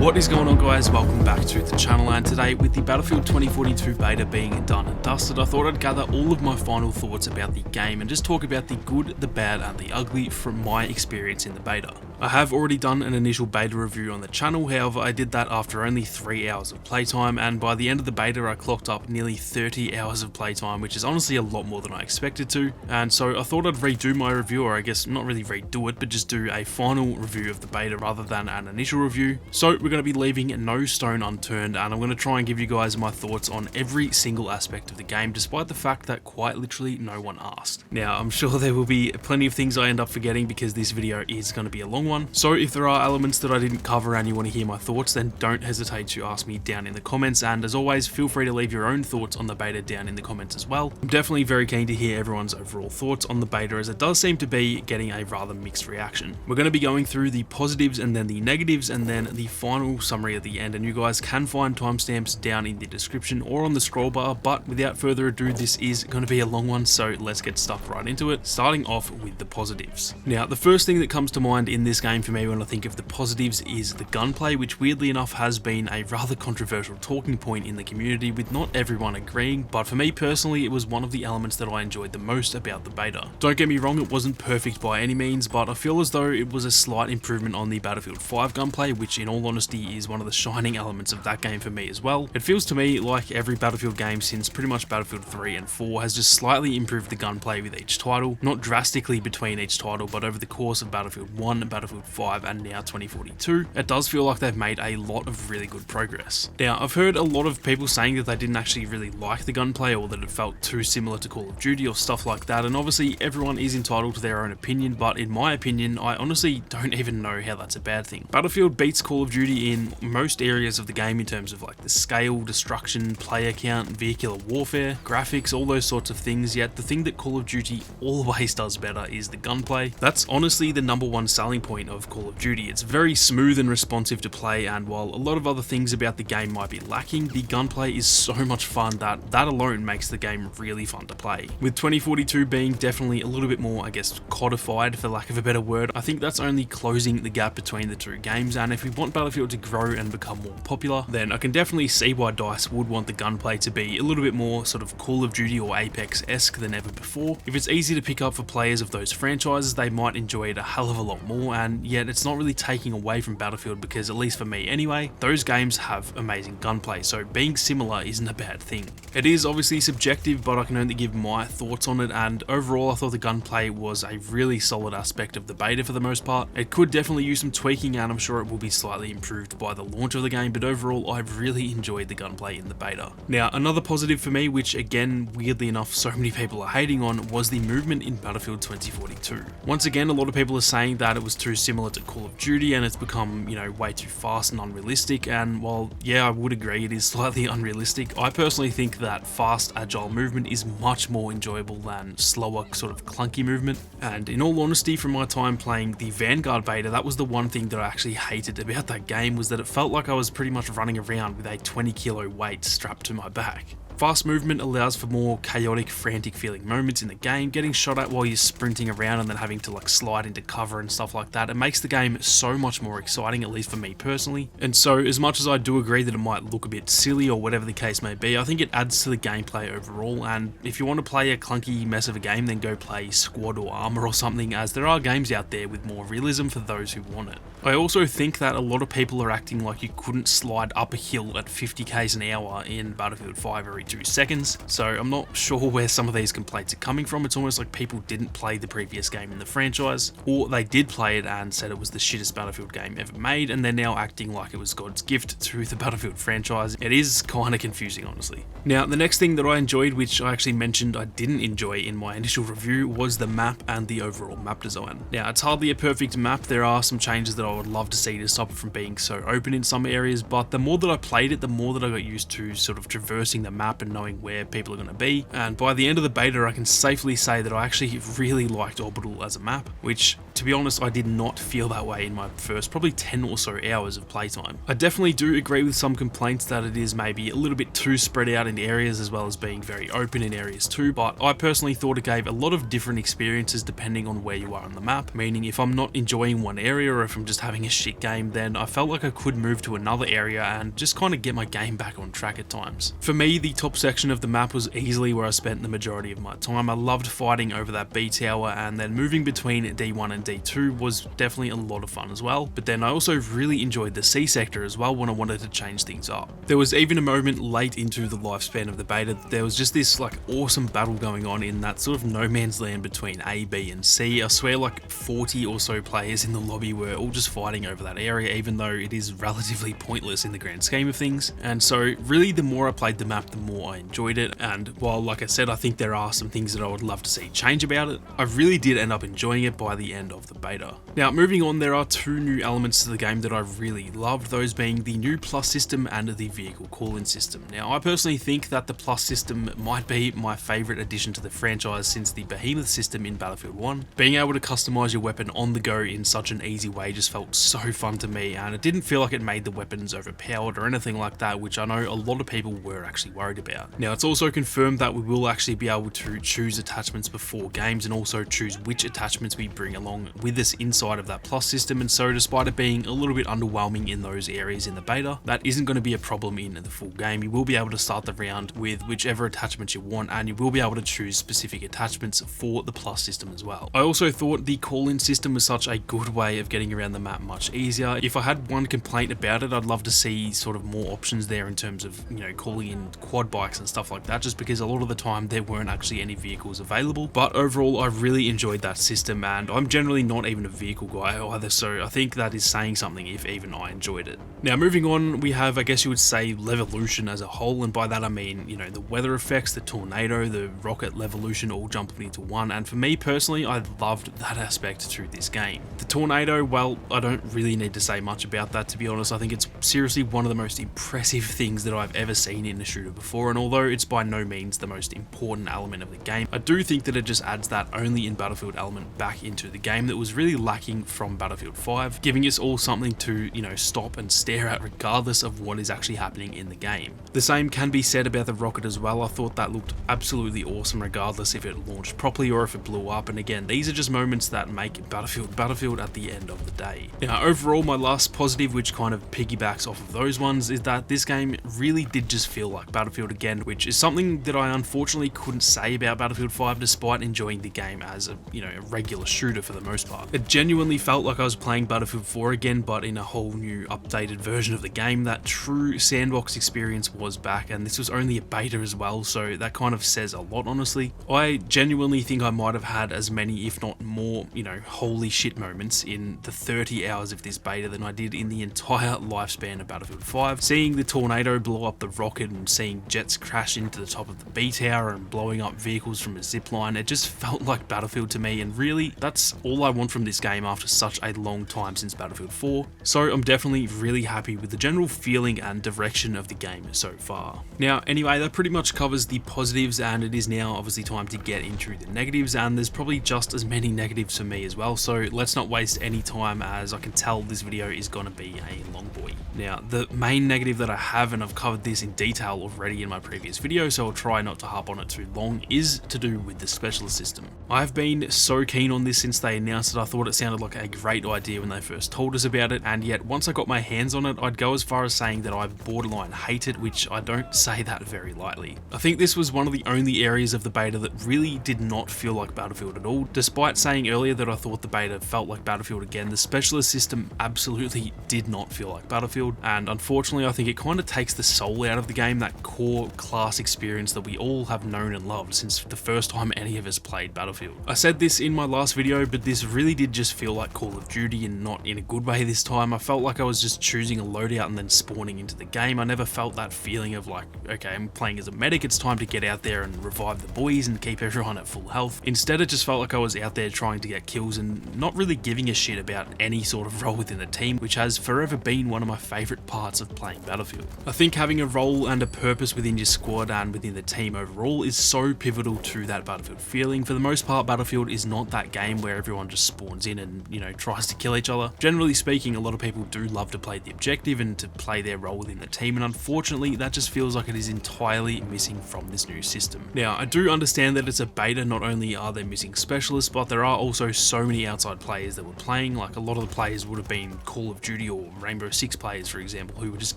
What is going on, guys? Welcome back to the channel, and today with the Battlefield 2042 Beta being done and dusted, I thought I'd gather all of my final thoughts about the game and just talk about the good, the bad and the ugly from my experience in the beta. I have already done an initial beta review on the channel, however I did that after only 3 hours of playtime, and by the end of the beta I clocked up nearly 30 hours of playtime, which is honestly a lot more than I expected to, and so I thought I'd redo my review, or I guess not really redo it, but just do a final review of the beta rather than an initial review. So we're going to be leaving no stone unturned, and I'm going to try and give you guys my thoughts on every single aspect of the game, despite the fact that quite literally no one asked. Now, I'm sure there will be plenty of things I end up forgetting because this video is going to be a long one, so if there are elements that I didn't cover and you want to hear my thoughts, then don't hesitate to ask me down in the comments, and as always, feel free to leave your own thoughts on the beta down in the comments as well. I'm definitely very keen to hear everyone's overall thoughts on the beta, as it does seem to be getting a rather mixed reaction. We're going to be going through the positives and then the negatives and then the final summary at the end, and you guys can find timestamps down in the description or on the scroll bar, but without further ado, this is going to be a long one, so let's get stuck right into it, starting off with the positives. Now, the first thing that comes to mind in this game for me when I think of the positives is the gunplay, which weirdly enough has been a rather controversial talking point in the community, with not everyone agreeing, but for me personally it was one of the elements that I enjoyed the most about the beta. Don't get me wrong, it wasn't perfect by any means, but I feel as though it was a slight improvement on the Battlefield 5 gunplay, which in all honesty is one of the shining elements of that game for me as well. It feels to me like every Battlefield game since pretty much Battlefield 3 and 4 has just slightly improved the gunplay with each title, not drastically between each title, but over the course of Battlefield 1, Battlefield 5 and now 2042, it does feel like they've made a lot of really good progress. Now, I've heard a lot of people saying that they didn't actually really like the gunplay, or that it felt too similar to Call of Duty or stuff like that, and obviously everyone is entitled to their own opinion, but in my opinion, I honestly don't even know how that's a bad thing. Battlefield beats Call of Duty in most areas of the game in terms of like the scale, destruction, player count, vehicular warfare, graphics, all those sorts of things, yet the thing that Call of Duty always does better is the gunplay. That's honestly the #1 selling point of Call of Duty. It's very smooth and responsive to play, and while a lot of other things about the game might be lacking, the gunplay is so much fun that alone makes the game really fun to play. With 2042 being definitely a little bit more, I guess, codified for lack of a better word, I think that's only closing the gap between the two games, and if we want Battlefield to grow and become more popular, then I can definitely see why DICE would want the gunplay to be a little bit more sort of Call of Duty or Apex-esque than ever before. If it's easy to pick up for players of those franchises, they might enjoy it a hell of a lot more, and yet it's not really taking away from Battlefield, because at least for me anyway, those games have amazing gunplay, so being similar isn't a bad thing. It is obviously subjective, but I can only give my thoughts on it, and overall I thought the gunplay was a really solid aspect of the beta for the most part. It could definitely use some tweaking, and I'm sure it will be slightly improved by the launch of the game, but overall I've really enjoyed the gunplay in the beta. Now, another positive for me, which again weirdly enough so many people are hating on, was the movement in Battlefield 2042. Once again, a lot of people are saying that it was too similar to Call of Duty and it's become, you know, way too fast and unrealistic, and while yeah, I would agree it is slightly unrealistic, I personally think that fast agile movement is much more enjoyable than slower sort of clunky movement, and in all honesty, from my time playing the Vanguard beta, that was the one thing that I actually hated about that game, was that it felt like I was pretty much running around with a 20-kilo weight strapped to my back. Fast movement allows for more chaotic, frantic feeling moments in the game, getting shot at while you're sprinting around and then having to like slide into cover and stuff like that. It makes the game so much more exciting, at least for me personally. And so as much as I do agree that it might look a bit silly or whatever the case may be, I think it adds to the gameplay overall, and if you want to play a clunky mess of a game, then go play Squad or Armor or something, as there are games out there with more realism for those who want it. I also think that a lot of people are acting like you couldn't slide up a hill at 50 km an hour in Battlefield 5 every 2 seconds, so I'm not sure where some of these complaints are coming from. It's almost like people didn't play the previous game in the franchise, or they did play it and said it was the shittest Battlefield game ever made, and they're now acting like it was God's gift to the Battlefield franchise. It is kind of confusing, honestly. Now, the next thing that I enjoyed, which I actually mentioned I didn't enjoy in my initial review, was the map and the overall map design. Now, it's hardly a perfect map. There are some changes that I would love to see to stop it from being so open in some areas, but the more that I played it, the more that I got used to sort of traversing the map and knowing where people are going to be, and by the end of the beta I can safely say that I actually really liked Orbital as a map, which to be honest, I did not feel that way in my first probably 10 or so hours of playtime. I definitely do agree with some complaints that it is maybe a little bit too spread out in areas as well as being very open in areas too, but I personally thought it gave a lot of different experiences depending on where you are on the map, meaning if I'm not enjoying one area or if I'm just having a shit game, then I felt like I could move to another area and just kind of get my game back on track at times. For me, the top section of the map was easily where I spent the majority of my time. I loved fighting over that B tower, and then moving between D1 and D2 was definitely a lot of fun as well, but then I also really enjoyed the C sector as well when I wanted to change things up. There was even a moment late into the lifespan of the beta, there was just this like awesome battle going on in that sort of no man's land between A, B and C. I swear like 40 or so players in the lobby were all just fighting over that area, even though it is relatively pointless in the grand scheme of things. And so really the more I played the map, the more I enjoyed it, and while like I said I think there are some things that I would love to see change about it, I really did end up enjoying it by the end of the beta. Now moving on, there are two new elements to the game that I really loved, those being the new plus system and the vehicle call-in system. Now I personally think that the plus system might be my favourite addition to the franchise since the behemoth system in Battlefield 1. Being able to customise your weapon on the go in such an easy way just felt so fun to me, and it didn't feel like it made the weapons overpowered or anything like that, which I know a lot of people were actually worried about. Now it's also confirmed that we will actually be able to choose attachments before games and also choose which attachments we bring along with us inside of that plus system, and so despite it being a little bit underwhelming in those areas in the beta, that isn't going to be a problem in the full game. You will be able to start the round with whichever attachments you want, and you will be able to choose specific attachments for the plus system as well. I also thought the call-in system was such a good way of getting around the map much easier. If I had one complaint about it, I'd love to see sort of more options there in terms of, you know, calling in quad bikes and stuff like that, just because a lot of the time there weren't actually any vehicles available. But overall I really enjoyed that system, and I'm generally not even a vehicle guy either, so I think that is saying something if even I enjoyed it. Now moving on, we have, I guess you would say, Levolution as a whole, and by that I mean, you know, the weather effects, the tornado, the rocket Levolution all jumping into one, and for me personally I loved that aspect through this game. The tornado, well, I don't really need to say much about that, to be honest. I think it's seriously one of the most impressive things that I've ever seen in a shooter before, and although it's by no means the most important element of the game, I do think that it just adds that only in Battlefield element back into the game that was really lacking from Battlefield 5, giving us all something to, you know, stop and stare at regardless of what is actually happening in the game. The same can be said about the rocket as well. I thought that looked absolutely awesome regardless if it launched properly or if it blew up, and again, these are just moments that make Battlefield at the end of the day. Now overall, my last positive, which kind of piggybacks off of those ones, is that this game really did just feel like Battlefield again, which is something that I unfortunately couldn't say about Battlefield 5 despite enjoying the game as a, you know, a regular shooter for the most part. It genuinely felt like I was playing Battlefield 4 again, but in a whole new updated version of the game. That true sandbox experience was back, and this was only a beta as well, so that kind of says a lot, honestly. I genuinely think I might have had as many, if not more, you know, holy shit moments in the 30 hours of this beta than I did in the entire lifespan of Battlefield 5. Seeing the tornado blow up the rocket and seeing jets crash into the top of the B tower and blowing up vehicles from a zipline, it just felt like Battlefield to me, and really that's all I want from this game after such a long time since Battlefield 4. So I'm definitely really happy with the general feeling and direction of the game so far. Now anyway, that pretty much covers the positives, and it is now obviously time to get into the negatives, and there's probably just as many negatives for me as well, so let's not waste any time, as I can tell this video is going to be a long boy. Now the main negative that I have, and I've covered this in detail already in my previous video, so I'll try not to harp on it too long, is to do with the specialist system. I've been so keen on this since they announced it. I thought it sounded like a great idea when they first told us about it, and yet once I got my hands on it, I'd go as far as saying that I borderline hate it, which I don't say that very lightly. I think this was one of the only areas of the beta that really did not feel like Battlefield at all. Despite saying earlier that I thought the beta felt like Battlefield again, the specialist system absolutely did not feel like Battlefield, and unfortunately I think it kind of takes the soul out of the game, that core class experience that we all have known and loved since the first time any of us played Battlefield. I said this in my last video, but this really did just feel like Call of Duty, and not in a good way this time. I felt like I was just choosing a loadout and then spawning into the game. I never felt that feeling of like, okay, I'm playing as a medic, it's time to get out there and revive the boys and keep everyone at full health. Instead it just felt like I was out there trying to get kills and not really giving a shit about any sort of role within the team, which has forever been one of my favourite parts of playing Battlefield. I think having a role and a purpose within your squad and within the team overall is so pivotal to that Battlefield feeling. For the most part, Battlefield is not that game where everyone everyone just spawns in and, you know, tries to kill each other. Generally speaking, a lot of people do love to play the objective and to play their role within the team, and unfortunately that just feels like it is entirely missing from this new system. Now, I do understand that it's a beta. Not only are there missing specialists, but there are also so many outside players that were playing. Like, a lot of the players would have been Call of Duty or Rainbow Six players, for example, who were just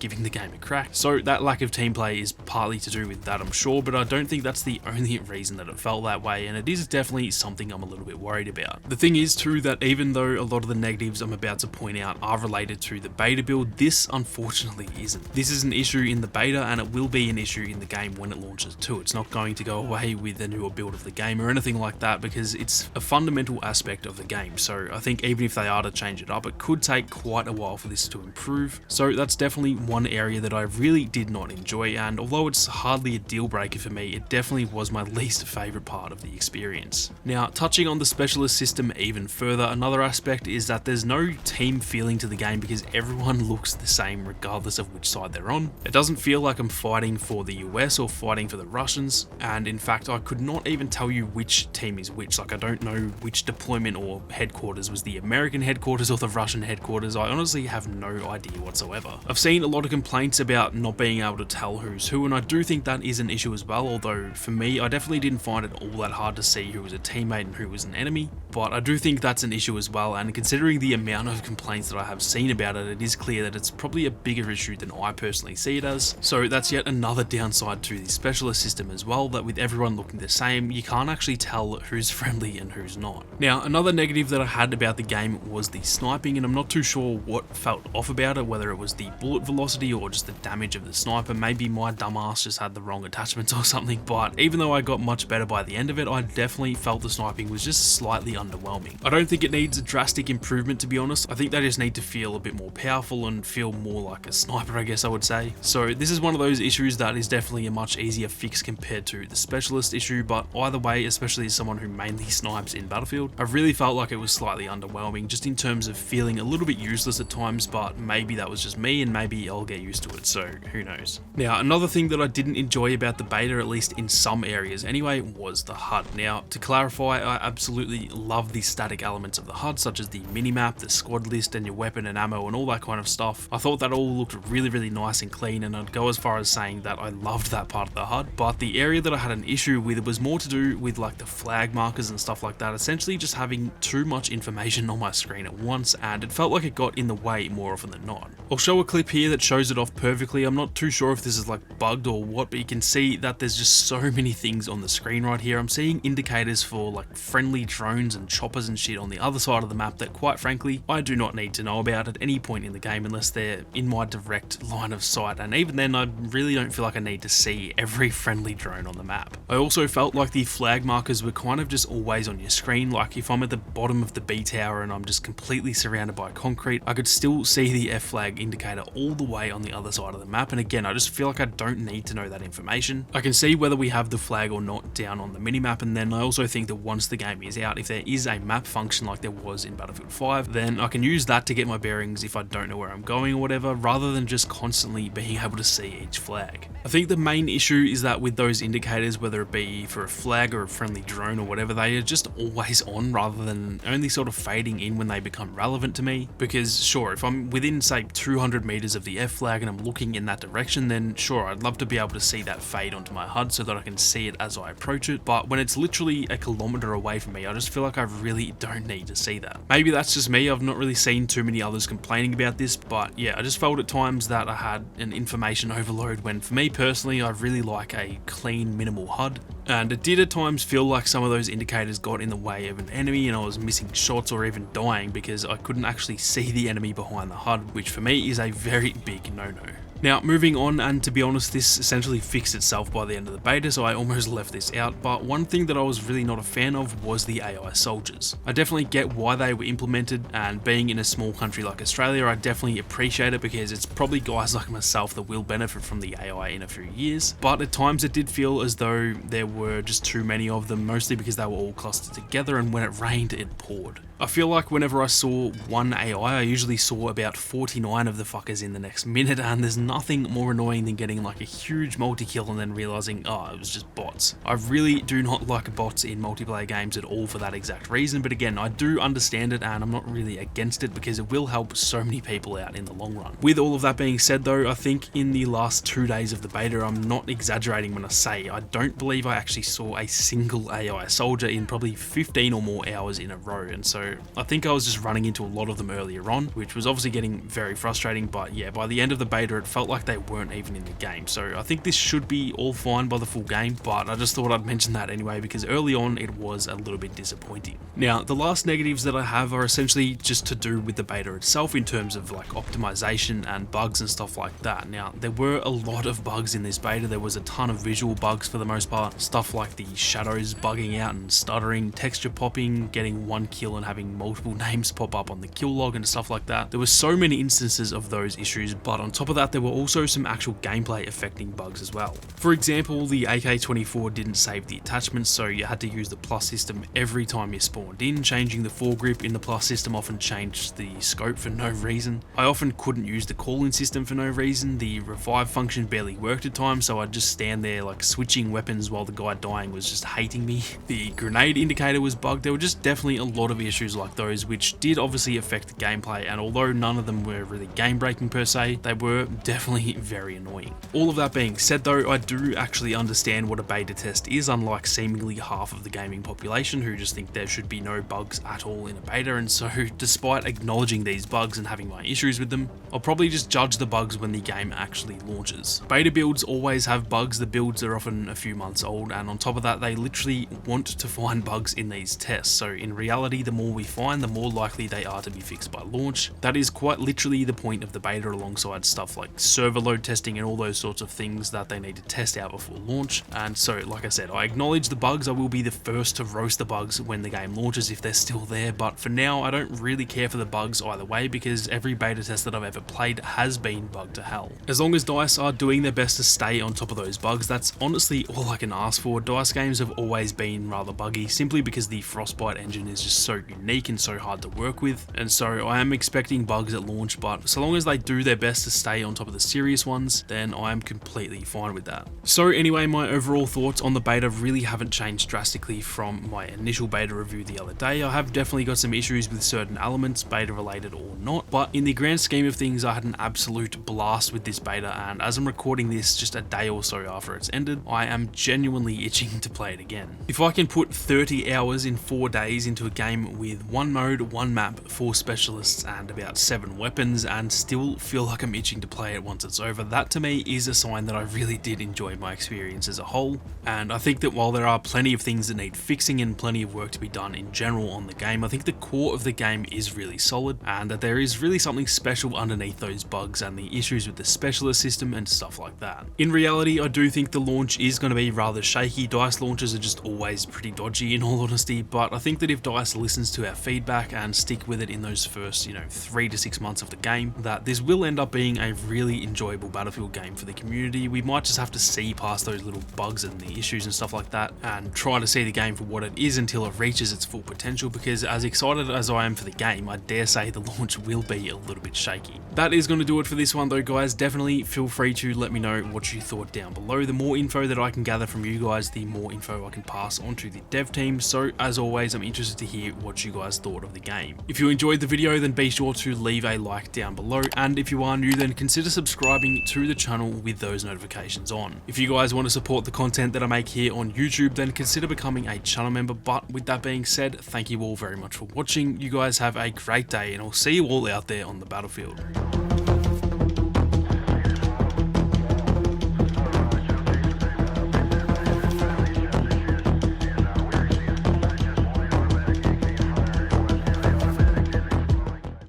giving the game a crack. So that lack of team play is partly to do with that, I'm sure, but I don't think that's the only reason that it felt that way, and it is definitely something I'm a little bit worried about. The thing is too that even though a lot of the negatives I'm about to point out are related to the beta build, this unfortunately isn't. This is an issue in the beta, and it will be an issue in the game when it launches too. It's not going to go away with a newer build of the game or anything like that, because it's a fundamental aspect of the game. So I think even if they are to change it up, it could take quite a while for this to improve. So that's definitely one area that I really did not enjoy, and although it's hardly a deal breaker for me, it definitely was my least favourite part of the experience. Now, touching on the specialist system even further, another aspect is that there's no team feeling to the game because everyone looks the same regardless of which side they're on. It doesn't feel like I'm fighting for the US or fighting for the Russians, and in fact I could not even tell you which team is which. Like, I don't know which deployment or headquarters was the American headquarters or the Russian headquarters. I honestly have no idea whatsoever. I've seen a lot of complaints about not being able to tell who's who, and I do think that is an issue as well, although for me I definitely didn't find it all that hard to see who was a teammate and who was an enemy, but I do think that's an issue as well, and considering the amount of complaints that I have seen about it, it is clear that it's probably a bigger issue than I personally see it as. So that's yet another downside to the specialist system as well, that with everyone looking the same, you can't actually tell who's friendly and who's not. Now, another negative that I had about the game was the sniping, and I'm not too sure what felt off about it, whether it was the bullet velocity or just the damage of the sniper. Maybe my dumbass just had the wrong attachments or something, but even though I got much better by the end of it, I definitely felt the sniping was just slightly underwhelming. I don't think it needs a drastic improvement, to be honest. I think they just need to feel a bit more powerful and feel more like a sniper, I guess I would say. So this is one of those issues that is definitely a much easier fix compared to the specialist issue, but either way, especially as someone who mainly snipes in Battlefield, I really felt like it was slightly underwhelming, just in terms of feeling a little bit useless at times, but maybe that was just me and maybe I'll get used to it, so who knows. Now, another thing that I didn't enjoy about the beta, at least in some areas anyway, was the HUD. Now, to clarify, I absolutely love the static elements of the HUD, such as the minimap, the squad list, and your weapon and ammo and all that kind of stuff. I thought that all looked really nice and clean, and I'd go as far as saying that I loved that part of the HUD, but the area that I had an issue with was more to do with like the flag markers and stuff like that, essentially just having too much information on my screen at once, and it felt like it got in the way more often than not. I'll show a clip here that shows it off perfectly. I'm not too sure if this is like bugged or what, but you can see that there's just so many things on the screen right here. I'm seeing indicators for like friendly drones and choppers and shit on the other side of the map that, quite frankly, I do not need to know about at any point in the game unless they're in my direct line of sight, and even then I really don't feel like I need to see every friendly drone on the map. I also felt like the flag markers were kind of just always on your screen. Like, if I'm at the bottom of the B tower and I'm just completely surrounded by concrete, I could still see the F flag indicator all the way on the other side of the map, and again, I just feel like I don't need to know that information. I can see whether we have the flag or not down on the minimap, and then I also think that once the game is out, if there is a map function like there was in Battlefield 5, then I can use that to get my bearings if I don't know where I'm going or whatever, rather than just constantly being able to see each flag. I think the main issue is that with those indicators, whether it be for a flag or a friendly drone or whatever, they are just always on rather than only sort of fading in when they become relevant to me. Because sure, if I'm within say 200 meters of the F flag and I'm looking in that direction, then sure, I'd love to be able to see that fade onto my HUD so that I can see it as I approach it, but when it's literally a kilometer away from me, I just feel like I really don't need to see that. Maybe that's just me, I've not really seen too many others complaining about this, but yeah, I just felt at times that I had an information overload when, for me personally, I really like a clean, minimal HUD, and it did at times feel like some of those indicators got in the way of an enemy and I was missing shots or even dying because I couldn't actually see the enemy behind the HUD, which for me is a very big no-no. Now, moving on, and to be honest, this essentially fixed itself by the end of the beta, so I almost left this out, but one thing that I was really not a fan of was the AI soldiers. I definitely get why they were implemented, and being in a small country like Australia, I definitely appreciate it because it's probably guys like myself that will benefit from the AI in a few years, but at times it did feel as though there were just too many of them, mostly because they were all clustered together, and when it rained, it poured. I feel like whenever I saw one AI, I usually saw about 49 of the fuckers in the next minute, and there's nothing more annoying than getting like a huge multi-kill and then realizing, oh, it was just bots. I really do not like bots in multiplayer games at all for that exact reason, but again, I do understand it and I'm not really against it because it will help so many people out in the long run. With all of that being said though, I think in the last 2 days of the beta, I'm not exaggerating when I say I don't believe I actually saw a single AI soldier in probably 15 or more hours in a row, and so I think I was just running into a lot of them earlier on, which was obviously getting very frustrating, but yeah, by the end of the beta it felt like they weren't even in the game, so I think this should be all fine by the full game, but I just thought I'd mention that anyway because early on it was a little bit disappointing. Now, the last negatives that I have are essentially just to do with the beta itself in terms of like optimization and bugs and stuff like that. Now, there were a lot of bugs in this beta. There was a ton of visual bugs for the most part, stuff like the shadows bugging out and stuttering, texture popping, getting one kill and having multiple names pop up on the kill log and stuff like that. There were so many instances of those issues, but on top of that there were also some actual gameplay affecting bugs as well. For example, the AK-24 didn't save the attachments, so you had to use the plus system every time you spawned in. Changing the foregrip in the plus system often changed the scope for no reason. I often couldn't use the call-in system for no reason. The revive function barely worked at times, so I'd just stand there like switching weapons while the guy dying was just hating me. The grenade indicator was bugged. There were just definitely a lot of issues like those, which did obviously affect the gameplay, and although none of them were really game breaking per se, they were definitely very annoying. All of that being said though, I do actually understand what a beta test is, unlike seemingly half of the gaming population who just think there should be no bugs at all in a beta, and so despite acknowledging these bugs and having my issues with them, I'll probably just judge the bugs when the game actually launches. Beta builds always have bugs. The builds are often a few months old, and on top of that they literally want to find bugs in these tests, so in reality the more we find, the more likely they are to be fixed by launch. That is quite literally the point of the beta, alongside stuff like server load testing and all those sorts of things that they need to test out before launch. And so, like I said, I acknowledge the bugs. I will be the first to roast the bugs when the game launches if they're still there, but for now I don't really care for the bugs either way because every beta test that I've ever played has been bugged to hell. As long as DICE are doing their best to stay on top of those bugs, that's honestly all I can ask for. DICE games have always been rather buggy simply because the Frostbite engine is just so unique and so hard to work with, and so I am expecting bugs at launch, but so long as they do their best to stay on top of the serious ones, then I am completely fine with that. So anyway, my overall thoughts on the beta really haven't changed drastically from my initial beta review the other day. I have definitely got some issues with certain elements, beta related or not, but in the grand scheme of things I had an absolute blast with this beta, and as I'm recording this just a day or so after it's ended, I am genuinely itching to play it again. If I can put 30 hours in 4 days into a game with one mode, one map, 4 specialists and about 7 weapons and still feel like I'm itching to play it once it's over, that to me is a sign that I really did enjoy my experience as a whole. And I think that while there are plenty of things that need fixing and plenty of work to be done in general on the game, I think the core of the game is really solid and that there is really something special underneath those bugs and the issues with the specialist system and stuff like that. In reality, I do think the launch is going to be rather shaky. DICE launches are just always pretty dodgy in all honesty, but I think that if DICE listens to our feedback and stick with it in those first, 3 to 6 months of the game, that this will end up being a really enjoyable Battlefield game for the community. We might just have to see past those little bugs and the issues and stuff like that and try to see the game for what it is until it reaches its full potential, because as excited as I am for the game, I dare say the launch will be a little bit shaky. That is going to do it for this one though, guys. Definitely feel free to let me know what you thought down below. The more info that I can gather from you guys, the more info I can pass on to the dev team. So as always, I'm interested to hear what you guys thought of the game. If you enjoyed the video, then be sure to leave a like down below, and if you are new, then consider subscribing to the channel with those notifications on. If you guys want to support the content that I make here on YouTube, then consider becoming a channel member. But with that being said, thank you all very much for watching. You guys have a great day, and I'll see you all out there on the battlefield.